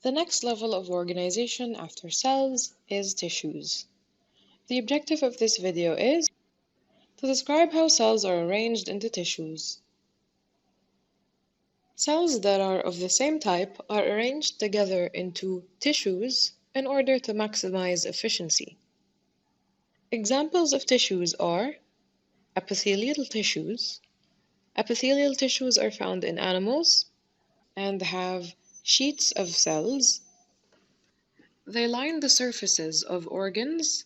The next level of organization after cells is tissues. The objective of this video is to describe how cells are arranged into tissues. Cells that are of the same type are arranged together into tissues in order to maximize efficiency. Examples of tissues are epithelial tissues. Epithelial tissues are found in animals and have sheets of cells. They line the surfaces of organs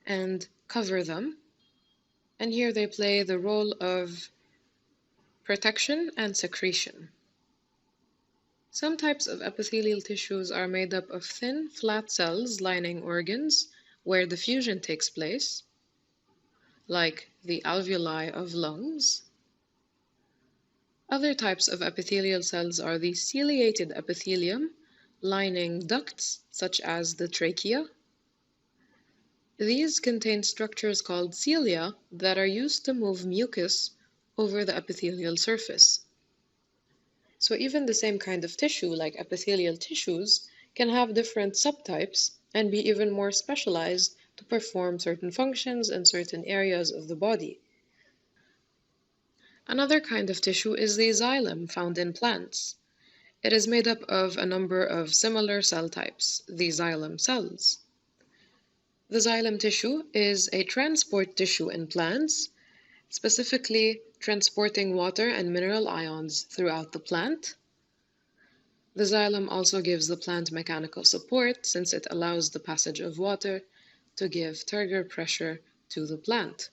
and cover them, and here they play the role of protection and secretion. Some types of epithelial tissues are made up of thin, flat cells lining organs where the fusion takes place, like the alveoli of lungs. Other types of epithelial cells are the ciliated epithelium, lining ducts such as the trachea. These contain structures called cilia that are used to move mucus over the epithelial surface. So even the same kind of tissue, like epithelial tissues, can have different subtypes and be even more specialized to perform certain functions in certain areas of the body. Another kind of tissue is the xylem found in plants. It is made up of a number of similar cell types, the xylem cells. The xylem tissue is a transport tissue in plants, specifically transporting water and mineral ions throughout the plant. The xylem also gives the plant mechanical support since it allows the passage of water to give turgor pressure to the plant.